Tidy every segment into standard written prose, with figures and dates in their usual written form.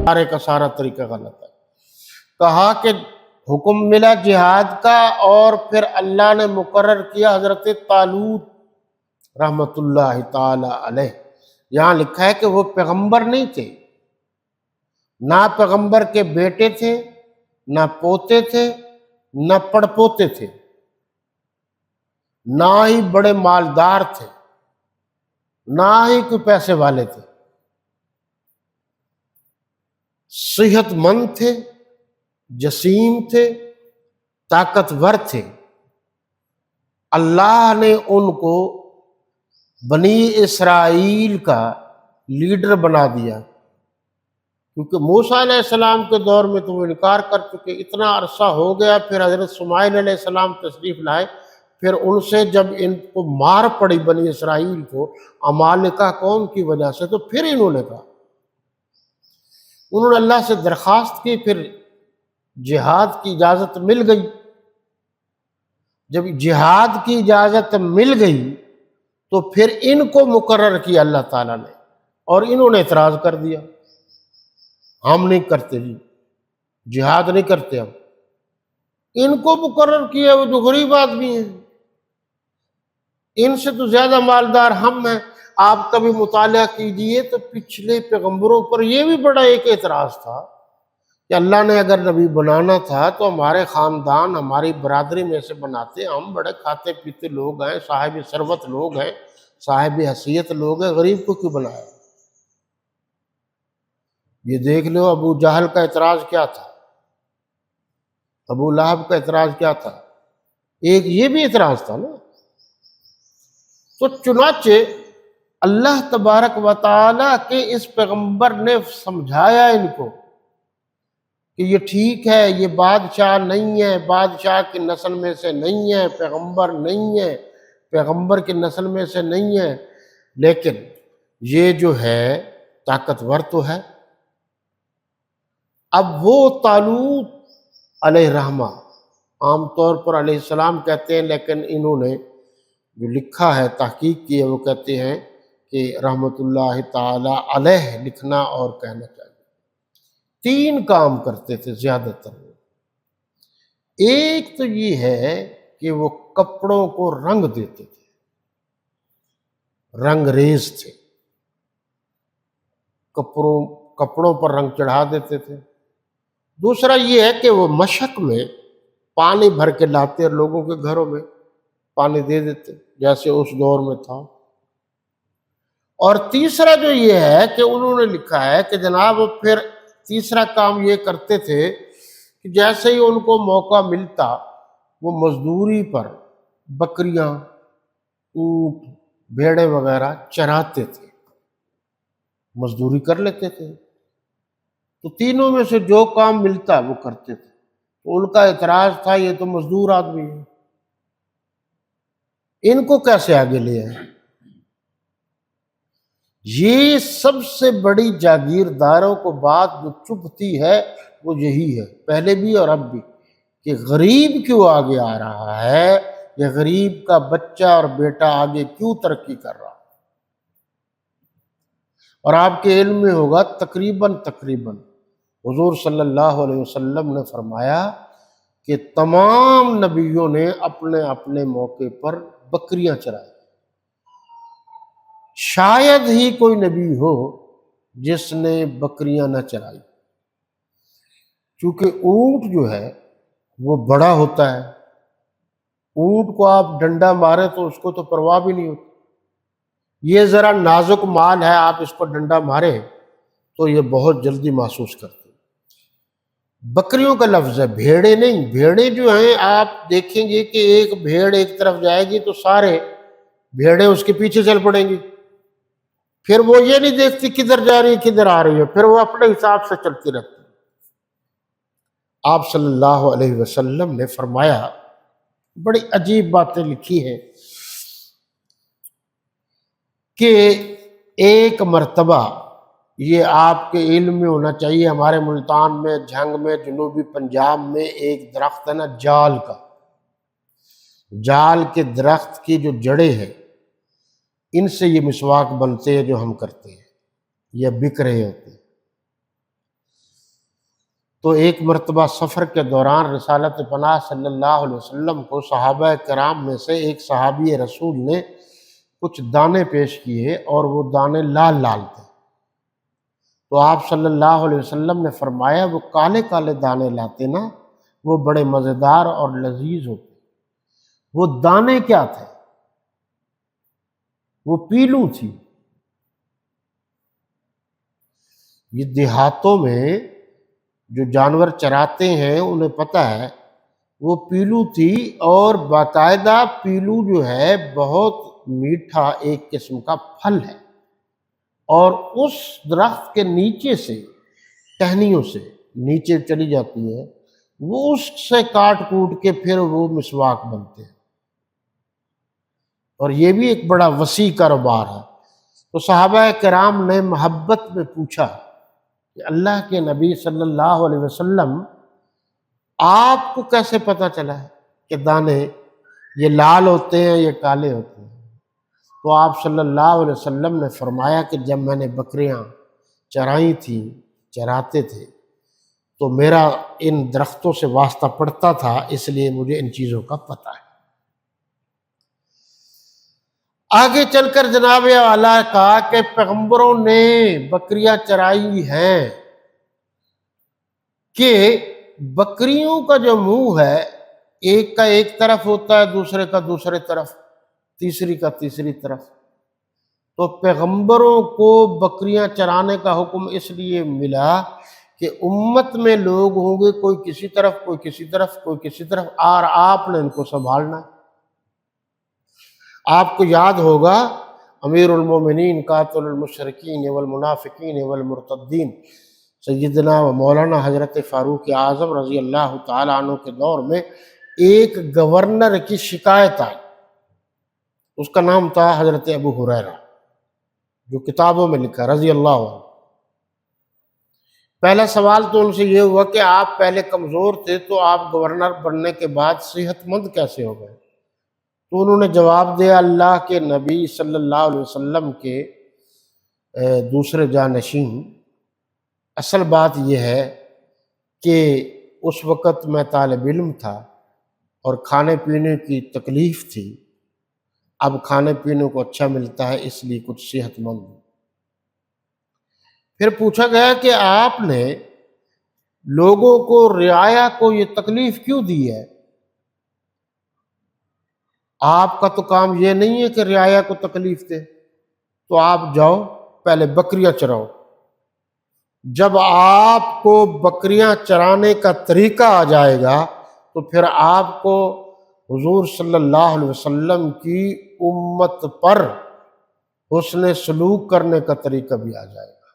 سارے کا سارا طریقہ غلط ہے۔ کہا کہ حکم ملا جہاد کا، اور پھر اللہ نے مقرر کیا حضرت طالوت رحمت اللہ تعالی علیہ۔ یہاں لکھا ہے کہ وہ پیغمبر نہیں تھے، نہ پیغمبر کے بیٹے تھے، نہ پوتے تھے، نہ پڑپوتے تھے، نہ ہی بڑے مالدار تھے، نہ ہی کوئی پیسے والے تھے۔ صحت مند تھے، جسیم تھے، طاقتور تھے۔ اللہ نے ان کو بنی اسرائیل کا لیڈر بنا دیا، کیونکہ موسیٰ علیہ السلام کے دور میں تو وہ انکار کر چکے۔ اتنا عرصہ ہو گیا، پھر حضرت اسماعیل علیہ السلام تشریف لائے، پھر ان سے جب ان کو مار پڑی بنی اسرائیل کو عمالقہ قوم کی وجہ سے، تو پھر انہوں نے کہا، انہوں نے اللہ سے درخواست کی، پھر جہاد کی اجازت مل گئی۔ جب جہاد کی اجازت مل گئی تو پھر ان کو مقرر کیا اللہ تعالیٰ نے، اور انہوں نے اعتراض کر دیا، ہم نہیں کرتے جی، جہاد نہیں کرتے ہم۔ ان کو مقرر کیا، وہ جو غریب آدمی ہیں، ان سے تو زیادہ مالدار ہم ہیں۔ آپ کبھی مطالعہ کیجئے تو پچھلے پیغمبروں پر یہ بھی بڑا ایک اعتراض تھا کہ اللہ نے اگر نبی بنانا تھا تو ہمارے خاندان، ہماری برادری میں سے بناتے، ہم بڑے کھاتے پیتے لوگ ہیں، صاحب ثروت لوگ ہیں، صاحب حیثیت لوگ ہیں، غریب کو کیوں بنایا؟ یہ دیکھ لو ابو جہل کا اعتراض کیا تھا، ابو لہب کا اعتراض کیا تھا، ایک یہ بھی اعتراض تھا نا۔ تو چنانچہ اللہ تبارک و تعالیٰ کے اس پیغمبر نے سمجھایا ان کو کہ یہ ٹھیک ہے، یہ بادشاہ نہیں ہے، بادشاہ کی نسل میں سے نہیں ہے، پیغمبر نہیں ہے، پیغمبر کی نسل میں سے نہیں ہے، لیکن یہ جو ہے طاقتور تو ہے۔ اب وہ طالوت علیہ رحمہ، عام طور پر علیہ السلام کہتے ہیں، لیکن انہوں نے جو لکھا ہے، تحقیق کی ہے، وہ کہتے ہیں کہ رحمت اللہ تعالی علیہ لکھنا اور کہنا چاہیے۔ 3 کام کرتے تھے زیادہ تر۔ ایک تو یہ ہے کہ وہ کپڑوں کو رنگ دیتے تھے، رنگ ریز تھے، کپڑوں پر رنگ چڑھا دیتے تھے۔ دوسرا یہ ہے کہ وہ مشق میں پانی بھر کے لاتے اور لوگوں کے گھروں میں پانی دے دیتے، جیسے اس دور میں تھا۔ اور تیسرا جو یہ ہے کہ انہوں نے لکھا ہے کہ جناب پھر تیسرا کام یہ کرتے تھے کہ جیسے ہی ان کو موقع ملتا وہ مزدوری پر بکریاں، اونٹ، بھیڑیں وغیرہ چراتے تھے، مزدوری کر لیتے تھے۔ تو تینوں میں سے جو کام ملتا وہ کرتے تھے۔ تو ان کا اعتراض تھا یہ تو مزدور آدمی ہے، ان کو کیسے آگے لے آئے؟ یہ سب سے بڑی جاگیرداروں کو بات جو چبھتی ہے وہ یہی ہے، پہلے بھی اور اب بھی، کہ غریب کیوں آگے آ رہا ہے، یہ غریب کا بچہ اور بیٹا آگے کیوں ترقی کر رہا ہے۔ اور آپ کے علم میں ہوگا تقریباً حضور صلی اللہ علیہ وسلم نے فرمایا کہ تمام نبیوں نے اپنے اپنے موقع پر بکریاں چرائی، شاید ہی کوئی نبی ہو جس نے بکریاں نہ چرائی، کیونکہ اونٹ جو ہے وہ بڑا ہوتا ہے، اونٹ کو آپ ڈنڈا مارے تو اس کو تو پرواہ بھی نہیں ہوتی، یہ ذرا نازک مال ہے، آپ اس کو ڈنڈا مارے تو یہ بہت جلدی محسوس کرتے۔ بکریوں کا لفظ ہے، بھیڑیں نہیں۔ بھیڑیں جو ہیں آپ دیکھیں گے کہ ایک بھیڑ ایک طرف جائے گی تو سارے بھیڑیں اس کے پیچھے چل پڑیں گی، پھر وہ یہ نہیں دیکھتی کدھر جا رہی ہے کدھر آ رہی ہے، پھر وہ اپنے حساب سے چلتی رہتی۔ آپ صلی اللہ علیہ وسلم نے فرمایا، بڑی عجیب باتیں لکھی ہیں کہ ایک مرتبہ، یہ آپ کے علم میں ہونا چاہیے، ہمارے ملتان میں، جھنگ میں، جنوبی پنجاب میں ایک درخت ہے نا جال کا، جال کے درخت کی جو جڑیں ہیں ان سے یہ مسواک بنتے ہیں جو ہم کرتے ہیں، یہ بک رہے ہوتے ہیں۔ تو ایک مرتبہ سفر کے دوران رسالت پناہ صلی اللہ علیہ وسلم کو صحابہ کرام میں سے ایک صحابی رسول نے کچھ دانے پیش کیے اور وہ دانے لال لال تھے۔ تو آپ صلی اللہ علیہ وسلم نے فرمایا وہ کالے کالے دانے لاتے نا، وہ بڑے مزیدار اور لذیذ ہوتے۔ وہ دانے کیا تھے؟ وہ پیلو تھی۔ یہ دیہاتوں میں جو جانور چراتے ہیں انہیں پتہ ہے وہ پیلو تھی، اور باقاعدہ پیلو جو ہے بہت میٹھا ایک قسم کا پھل ہے، اور اس درخت کے نیچے سے ٹہنیوں سے نیچے چلی جاتی ہے، وہ اس سے کاٹ کوٹ کے پھر وہ مسواک بنتے ہیں، اور یہ بھی ایک بڑا وسیع کاروبار ہے۔ تو صحابہ کرام نے محبت میں پوچھا کہ اللہ کے نبی صلی اللہ علیہ وسلم آپ کو کیسے پتہ چلا ہے کہ دانے یہ لال ہوتے ہیں یہ کالے ہوتے ہیں؟ تو آپ صلی اللہ علیہ وسلم نے فرمایا کہ جب میں نے بکریاں چرائی تھیں، چراتے تھے، تو میرا ان درختوں سے واسطہ پڑتا تھا، اس لیے مجھے ان چیزوں کا پتہ ہے۔ آگے چل کر جناب اعلیٰ کہا کہ پیغمبروں نے بکریاں چرائی ہیں کہ بکریوں کا جو منہ ہے ایک کا ایک طرف ہوتا ہے، دوسرے کا دوسرے طرف، تیسری کا تیسری طرف۔ تو پیغمبروں کو بکریاں چرانے کا حکم اس لیے ملا کہ امت میں لوگ ہوں گے کوئی کسی طرف کوئی کسی طرف کوئی کسی طرف، اور آپ نے ان کو سنبھالنا ہے۔ آپ کو یاد ہوگا امیر المومنین قاتل المشرکین والمنافقین والمرتدین سیدنا و مولانا حضرت فاروق اعظم رضی اللہ تعالیٰ عنہ کے دور میں ایک گورنر کی شکایت آئی، اس کا نام تھا حضرت ابو ہریرہ، جو کتابوں میں لکھا رضی اللہ عنہ۔ پہلا سوال تو ان سے یہ ہوا کہ آپ پہلے کمزور تھے تو آپ گورنر بننے کے بعد صحت مند کیسے ہو گئے؟ تو انہوں نے جواب دیا اللہ کے نبی صلی اللہ علیہ وسلم کے دوسرے جانشین، اصل بات یہ ہے کہ اس وقت میں طالب علم تھا اور کھانے پینے کی تکلیف تھی، اب کھانے پینے کو اچھا ملتا ہے اس لیے کچھ صحت مند ہوں۔ پھر پوچھا گیا کہ آپ نے لوگوں کو رعایا کو یہ تکلیف کیوں دی ہے؟ آپ کا تو کام یہ نہیں ہے کہ رعایا کو تکلیف دے، تو آپ جاؤ پہلے بکریاں چراؤ۔ جب آپ کو بکریاں چرانے کا طریقہ آ جائے گا تو پھر آپ کو حضور صلی اللہ علیہ وسلم کی امت پر حسن سلوک کرنے کا طریقہ بھی آ جائے گا،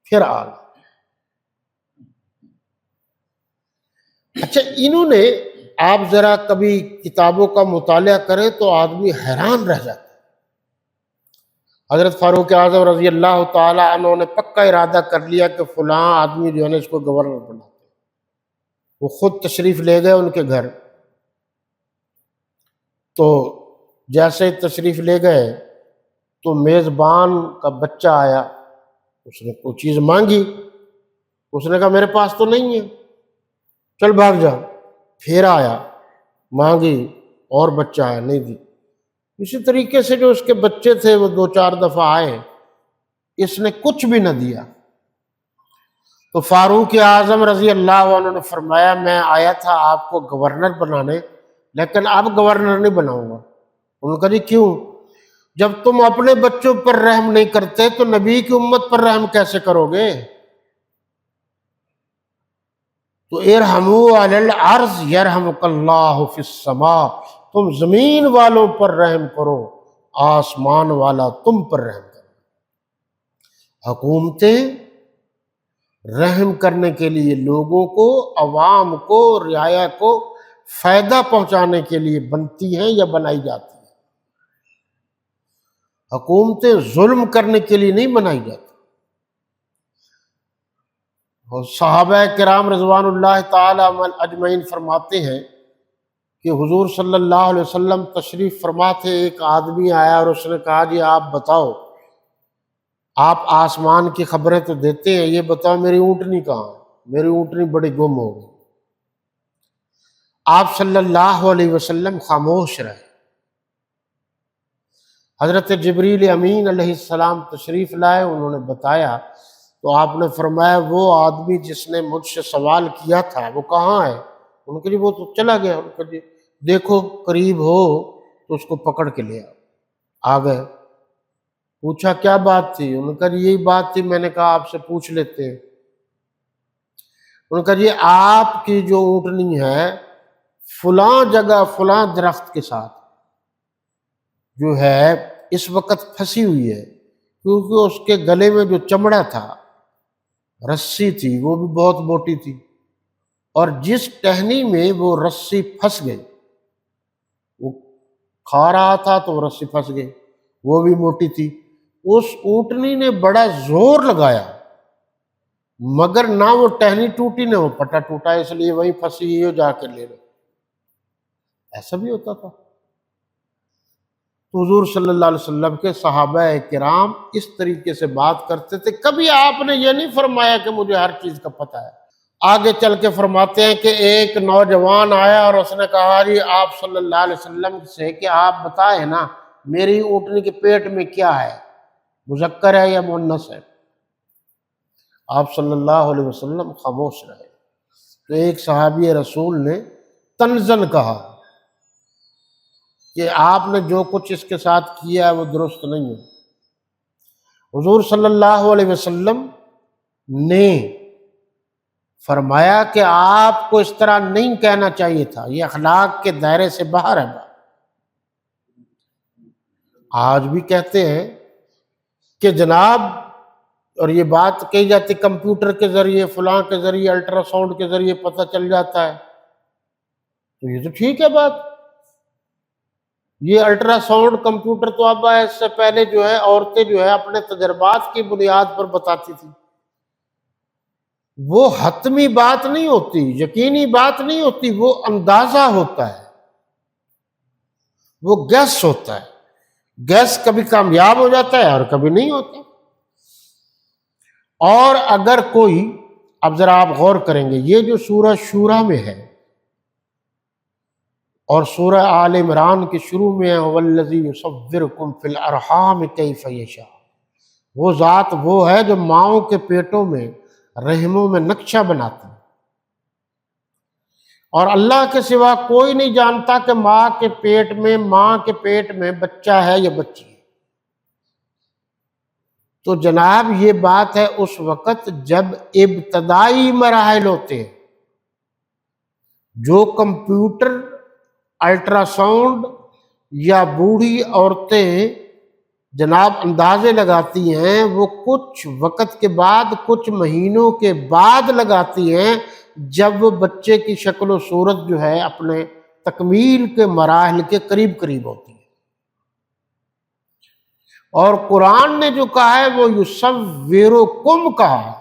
پھر آگے۔ اچھا، انہوں نے آپ ذرا کبھی کتابوں کا مطالعہ کریں تو آدمی حیران رہ جاتا ہے۔ حضرت فاروق اعظم رضی اللہ تعالیٰ عنہ نے پکا ارادہ کر لیا کہ فلاں آدمی جو ہے نا اس کو گورنر بنا دے۔ وہ خود تشریف لے گئے ان کے گھر، تو جیسے تشریف لے گئے تو میزبان کا بچہ آیا، اس نے کوئی چیز مانگی، اس نے کہا میرے پاس تو نہیں ہے، چل بھاگ جا۔ پھر آیا، مانگی، اور بچہ آیا، نہیں دی۔ اسی طریقے سے جو اس کے بچے تھے وہ 2-4 دفعہ آئے، اس نے کچھ بھی نہ دیا۔ تو فاروق اعظم رضی اللہ عنہ نے فرمایا میں آیا تھا آپ کو گورنر بنانے، لیکن اب گورنر نہیں بناؤں گا۔ انہوں نے کہا جی کیوں؟ جب تم اپنے بچوں پر رحم نہیں کرتے تو نبی کی امت پر رحم کیسے کرو گے؟ تو ارحموا علی الارض یرحمک اللہ فی السماء، تم زمین والوں پر رحم کرو، آسمان والا تم پر رحم کرو۔ حکومتیں رحم کرنے کے لیے لوگوں کو، عوام کو، رعایا کو فائدہ پہنچانے کے لیے بنتی ہیں یا بنائی جاتی ہیں۔ حکومتیں ظلم کرنے کے لیے نہیں بنائی جاتی۔ اور صحابہ کرام رضوان اللہ تعالی اجمعین فرماتے ہیں کہ حضور صلی اللہ علیہ وسلم تشریف فرما تھے، ایک آدمی آیا اور اس نے کہا جی آپ بتاؤ، آپ آسمان کی خبریں تو دیتے ہیں، یہ بتاؤ میری اونٹنی کہاں ہے؟ میری اونٹنی بڑی گم ہو گئی۔ آپ صلی اللہ علیہ وسلم خاموش رہے۔ حضرت جبریل امین علیہ السلام تشریف لائے، انہوں نے بتایا تو آپ نے فرمایا وہ آدمی جس نے مجھ سے سوال کیا تھا وہ کہاں ہے؟ ان کے لیے وہ تو چلا گیا۔ ان کے لیے دیکھو قریب ہو تو اس کو پکڑ کے لے آؤ۔ آ گئے، پوچھا کیا بات تھی؟ انہوں نے کہا یہی بات تھی، میں نے کہا آپ سے پوچھ لیتے ہیں۔ انہوں نے کہا یہ آپ کی جو اونٹنی ہے فلاں جگہ فلاں درخت کے ساتھ جو ہے اس وقت پھنسی ہوئی ہے، کیونکہ اس کے گلے میں جو چمڑا تھا، رسی تھی، وہ بھی بہت موٹی تھی، اور جس ٹہنی میں وہ رسی پھنس گئی، وہ کھا رہا تھا تو وہ رسی پھنس گئی، وہ بھی موٹی تھی۔ اس اونٹنی نے بڑا زور لگایا مگر نہ وہ ٹہنی ٹوٹی نہ وہ پٹا ٹوٹا، اس لیے وہیں پھنسی ہے، جا کے لے لو۔ ایسا بھی ہوتا تھا۔ تو حضور صلی اللہ علیہ وسلم کے صحابہ کرام اس طریقے سے بات کرتے تھے۔ کبھی آپ نے یہ نہیں فرمایا کہ مجھے ہر چیز کا پتہ ہے۔ آگے چل کے فرماتے ہیں کہ ایک نوجوان آیا اور اس نے کہا جی آپ صلی اللہ علیہ وسلم سے کہ آپ بتائیں نا میری اونٹنی کے پیٹ میں کیا ہے، مذکر ہے یا مؤنث ہے؟ آپ صلی اللہ علیہ وسلم خاموش رہے۔ تو ایک صحابی رسول نے تنزن کہا کہ آپ نے جو کچھ اس کے ساتھ کیا ہے وہ درست نہیں ہے۔ حضور صلی اللہ علیہ وسلم نے فرمایا کہ آپ کو اس طرح نہیں کہنا چاہیے تھا، یہ اخلاق کے دائرے سے باہر ہے۔ آج بھی کہتے ہیں کہ جناب، اور یہ بات کہی جاتی کمپیوٹر کے ذریعے فلاں کے ذریعے الٹرا ساؤنڈ کے ذریعے پتہ چل جاتا ہے، تو یہ تو ٹھیک ہے بات۔ یہ الٹرا ساؤنڈ کمپیوٹر تو اب ہے، اس سے پہلے جو ہے عورتیں جو ہے اپنے تجربات کی بنیاد پر بتاتی تھی۔ وہ حتمی بات نہیں ہوتی، یقینی بات نہیں ہوتی، وہ اندازہ ہوتا ہے، وہ گیس ہوتا ہے۔ گیس کبھی کامیاب ہو جاتا ہے اور کبھی نہیں ہوتا۔ اور اگر کوئی، اب ذرا آپ غور کریں گے، یہ جو سورہ شورى میں ہے اور سورہ آل عمران کے شروع میں ہے وَالَّذِي يُصَوِّرُكُمْ فِي الْأَرْحَامِ كَيْفَ يَشَاءُ، وہ ذات وہ ہے جو ماؤں کے پیٹوں میں رحموں میں نقشہ بناتی ہے، اور اللہ کے سوا کوئی نہیں جانتا کہ ماں کے پیٹ میں بچہ ہے یا بچی ہے۔ تو جناب یہ بات ہے اس وقت جب ابتدائی مراحل ہوتے ہیں، جو کمپیوٹر، الٹرا ساؤنڈ یا بوڑھی عورتیں جناب اندازے لگاتی ہیں، وہ کچھ وقت کے بعد، کچھ مہینوں کے بعد لگاتی ہیں، جب وہ بچے کی شکل و صورت جو ہے اپنے تکمیل کے مراحل کے قریب قریب ہوتی ہے۔ اور قرآن نے جو کہا ہے وہ یصورکم کہا ہے،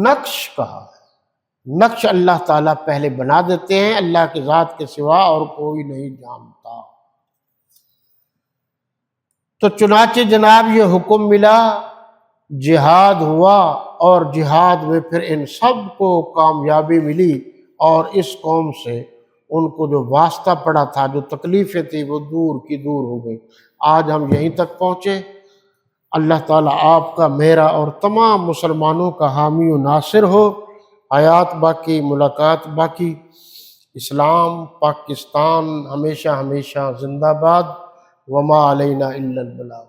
نقش کہا ہے۔ نقش اللہ تعالیٰ پہلے بنا دیتے ہیں، اللہ کی ذات کے سوا اور کوئی نہیں جانتا۔ تو چنانچہ جناب یہ حکم ملا، جہاد ہوا، اور جہاد میں پھر ان سب کو کامیابی ملی، اور اس قوم سے ان کو جو واسطہ پڑا تھا، جو تکلیفیں تھیں، وہ دور کی دور ہو گئی۔ آج ہم یہیں تک پہنچے۔ اللہ تعالیٰ آپ کا، میرا اور تمام مسلمانوں کا حامی و ناصر ہو۔ حیات باقی، ملاقات باقی۔ اسلام، پاکستان ہمیشہ ہمیشہ زندہ باد۔ وما علینا الا البلاغ۔